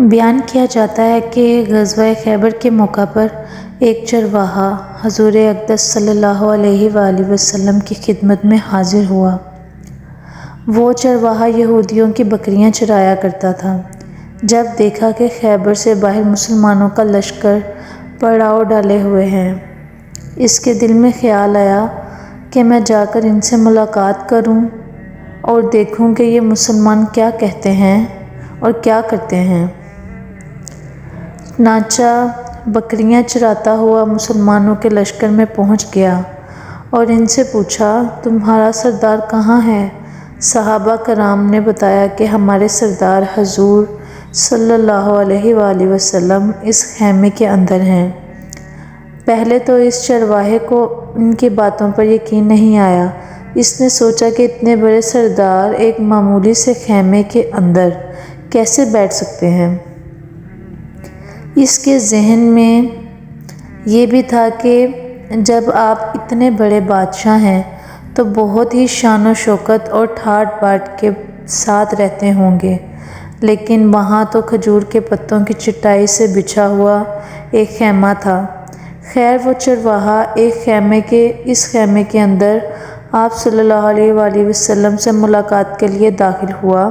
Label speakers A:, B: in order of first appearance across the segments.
A: بیان کیا جاتا ہے کہ غزوہ خیبر کے موقع پر ایک چرواہا حضور اقدس صلی اللہ علیہ وآلہ وسلم کی خدمت میں حاضر ہوا۔ وہ چرواہا یہودیوں کی بکریاں چرایا کرتا تھا۔ جب دیکھا کہ خیبر سے باہر مسلمانوں کا لشکر پڑاؤ ڈالے ہوئے ہے، اس کے دل میں خیال آیا کہ میں جا کر ان سے ملاقات کروں اور دیکھوں کہ یہ مسلمان کیا کہتے ہیں اور کیا کرتے ہیں۔ چنانچہ بکریاں چراتا ہوا مسلمانوں کے لشکر میں پہنچ گیا اور ان سے پوچھا، تمہارا سردار کہاں ہے؟ صحابہ کرام نے بتایا کہ ہمارے سردار حضور صلی اللہ علیہ وآلہ وسلم اس خیمے کے اندر ہیں۔ پہلے تو اس چرواہے کو ان کی باتوں پر یقین نہیں آیا۔ اس نے سوچا کہ اتنے بڑے سردار ایک معمولی سے خیمے کے اندر کیسے بیٹھ سکتے ہیں۔ اس کے ذہن میں یہ بھی تھا کہ جب آپ اتنے بڑے بادشاہ ہیں تو بہت ہی شان و شوکت اور ٹھاٹھ باٹھ کے ساتھ رہتے ہوں گے، لیکن وہاں تو کھجور کے پتوں کی چٹائی سے بچھا ہوا ایک خیمہ تھا۔ خیر وہ چرواہا اس خیمے کے اندر آپ صلی اللہ علیہ وآلہ وسلم سے ملاقات کے لیے داخل ہوا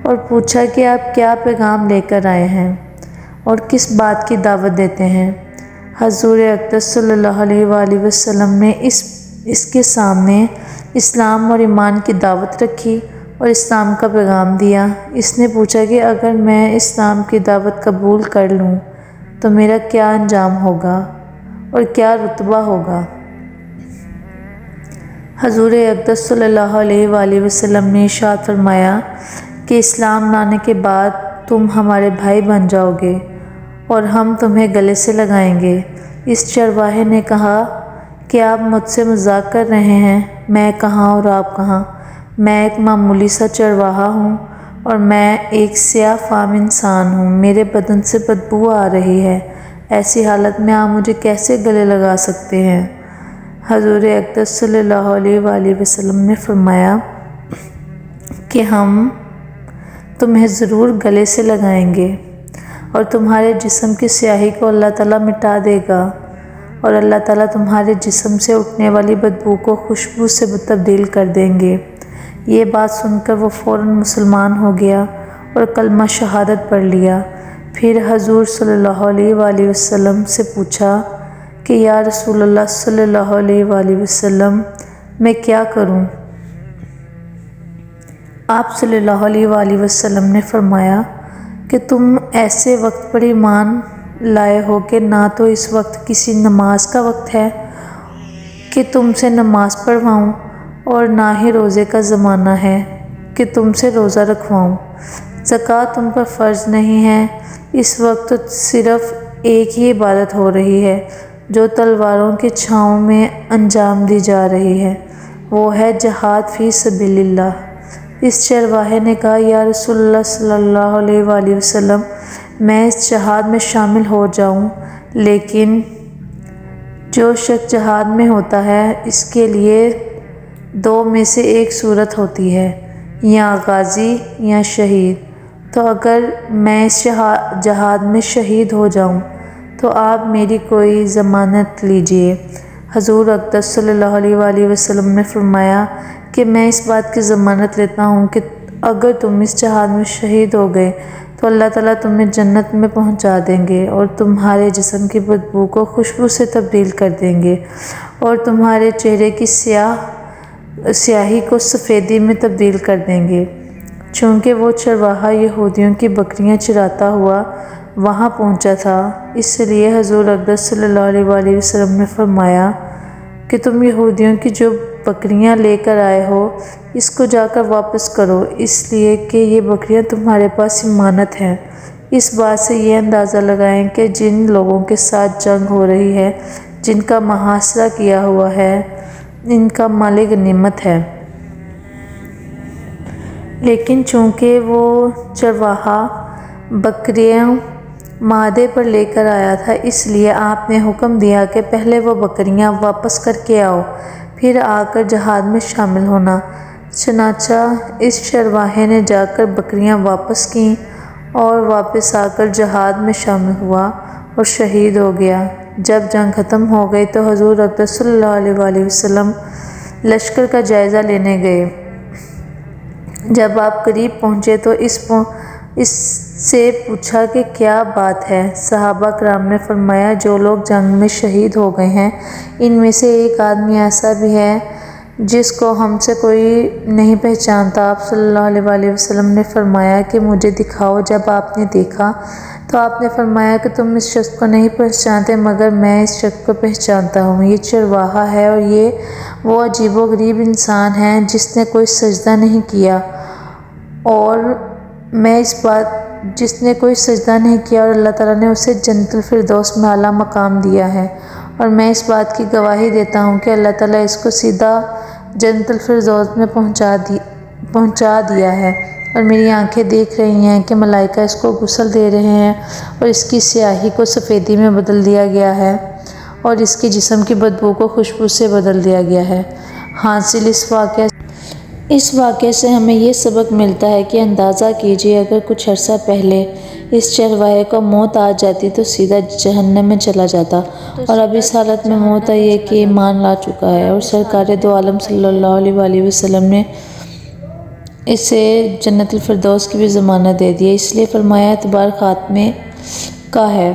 A: اور پوچھا کہ آپ کیا پیغام لے کر آئے ہیں اور کس بات کی دعوت دیتے ہیں۔ حضور اقدس صلی اللہ علیہ وآلہ وسلم نے اس کے سامنے اسلام اور ایمان کی دعوت رکھی اور اسلام کا پیغام دیا۔ اس نے پوچھا کہ اگر میں اسلام کی دعوت قبول کر لوں تو میرا کیا انجام ہوگا اور کیا رتبہ ہوگا؟ حضور اقدس صلی اللہ علیہ وآلہ وسلم نے ارشاد فرمایا کہ اسلام لانے کے بعد تم ہمارے بھائی بن جاؤ گے اور ہم تمہیں گلے سے لگائیں گے۔ اس چرواہے نے کہا کہ آپ مجھ سے مذاق کر رہے ہیں، میں کہاں اور آپ کہاں؟ میں ایک معمولی سا چرواہا ہوں اور میں ایک سیاہ فام انسان ہوں، میرے بدن سے بدبو آ رہی ہے، ایسی حالت میں آپ مجھے کیسے گلے لگا سکتے ہیں؟ حضور اقدس صلی اللہ علیہ وآلہ وسلم نے فرمایا کہ ہم تمہیں ضرور گلے سے لگائیں گے اور تمہارے جسم کی سیاہی کو اللہ تعالیٰ مٹا دے گا اور اللہ تعالیٰ تمہارے جسم سے اٹھنے والی بدبو کو خوشبو سے تبدیل کر دیں گے۔ یہ بات سن کر وہ فوراً مسلمان ہو گیا اور کلمہ شہادت پڑھ لیا۔ پھر حضور صلی اللہ علیہ وآلہ وسلم سے پوچھا کہ یا رسول اللہ صلی اللہ علیہ وآلہ وسلم میں کیا کروں؟ آپ صلی اللہ علیہ وآلہ وسلم نے فرمایا کہ تم ایسے وقت پر ایمان لائے ہو کہ نہ تو اس وقت کسی نماز کا وقت ہے کہ تم سے نماز پڑھواؤں اور نہ ہی روزے کا زمانہ ہے کہ تم سے روزہ رکھواؤں۔ زکوٰۃ تم پر فرض نہیں ہے۔ اس وقت تو صرف ایک ہی عبادت ہو رہی ہے جو تلواروں کی چھاؤں میں انجام دی جا رہی ہے، وہ ہے جہاد فی سبیل اللہ۔ اس چرواہے نے کہا، یا رسول اللہ صلی اللہ علیہ وآلہ وسلم میں اس جہاد میں شامل ہو جاؤں، لیکن جو شخص جہاد میں ہوتا ہے اس کے لیے دو میں سے ایک صورت ہوتی ہے، یا غازی یا شہید۔ تو اگر میں اس جہاد میں شہید ہو جاؤں تو آپ میری کوئی ضمانت لیجئے۔ حضور اقدس صلی اللہ علیہ وآلہ وسلم نے فرمایا کہ میں اس بات کی ضمانت لیتا ہوں کہ اگر تم اس جہاد میں شہید ہو گئے تو اللہ تعالیٰ تمہیں جنت میں پہنچا دیں گے اور تمہارے جسم کی بدبو کو خوشبو سے تبدیل کر دیں گے اور تمہارے چہرے کی سیاہی کو سفیدی میں تبدیل کر دیں گے۔ چونکہ وہ چرواہا یہودیوں کی بکریاں چراتا ہوا وہاں پہنچا تھا، اس لیے حضور اقدس صلی اللہ علیہ وآلہ وسلم نے فرمایا کہ تم یہودیوں کی جو بکریاں لے کر آئے ہو اس کو جا کر واپس کرو، اس لیے کہ یہ بکریاں تمہارے پاس امانت ہیں۔ اس بات سے یہ اندازہ لگائیں کہ جن لوگوں کے ساتھ جنگ ہو رہی ہے، جن کا محاصرہ کیا ہوا ہے، ان کا مال غنیمت ہے۔ لیکن چونکہ وہ چرواہا بکریاں معدے پر لے کر آیا تھا، اس لیے آپ نے حکم دیا کہ پہلے وہ بکریاں واپس کر کے آؤ، پھر آ کر جہاد میں شامل ہونا۔ چنانچہ اس چرواہے نے جا کر بکریاں واپس کیں اور واپس آ کر جہاد میں شامل ہوا اور شہید ہو گیا۔ جب جنگ ختم ہو گئی تو حضور اقدس صلی اللہ علیہ وآلہ وسلم لشکر کا جائزہ لینے گئے۔ جب آپ قریب پہنچے تو اس سے پوچھا کہ کیا بات ہے؟ صحابہ کرام نے فرمایا، جو لوگ جنگ میں شہید ہو گئے ہیں ان میں سے ایک آدمی ایسا بھی ہے جس کو ہم سے کوئی نہیں پہچانتا۔ آپ صلی اللہ علیہ وآلہ وسلم نے فرمایا کہ مجھے دکھاؤ۔ جب آپ نے دیکھا تو آپ نے فرمایا کہ تم اس شخص کو نہیں پہچانتے مگر میں اس شخص کو پہچانتا ہوں، یہ چرواہا ہے اور یہ وہ عجیب و غریب انسان ہے جس نے کوئی سجدہ نہیں کیا اور اللہ تعالیٰ نے اسے جنت الفردوس میں اعلیٰ مقام دیا ہے، اور میں اس بات کی گواہی دیتا ہوں کہ اللہ تعالیٰ اس کو سیدھا جنت الفردوس میں پہنچا دیا ہے، اور میری آنکھیں دیکھ رہی ہیں کہ ملائکہ اس کو غسل دے رہے ہیں اور اس کی سیاہی کو سفیدی میں بدل دیا گیا ہے اور اس کے جسم کی بدبو کو خوشبو سے بدل دیا گیا ہے۔ حاصل اس واقعے سے ہمیں یہ سبق ملتا ہے کہ اندازہ کیجیے اگر کچھ عرصہ پہلے اس چرواہے کو موت آ جاتی تو سیدھا جہنم میں چلا جاتا، اور اب اس حالت میں موت آئی ہے کہ ایمان لا چکا ہے، اور سرکار دو عالم صلی اللہ علیہ وآلہ وسلم نے اسے جنت الفردوس کی بھی ضمانت دے دی ہے۔ اس لیے فرمایا اعتبار خاتمے کا ہے۔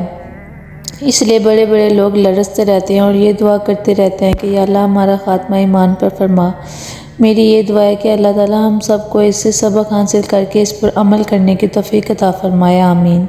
A: اس لیے بڑے بڑے لوگ لرزتے رہتے ہیں اور یہ دعا کرتے رہتے ہیں کہ یا اللہ ہمارا خاتمہ ایمان پر فرما۔ میری یہ دعا ہے کہ اللہ تعالیٰ ہم سب کو اس سے سبق حاصل کر کے اس پر عمل کرنے کی توفیق عطا فرمائے، آمین۔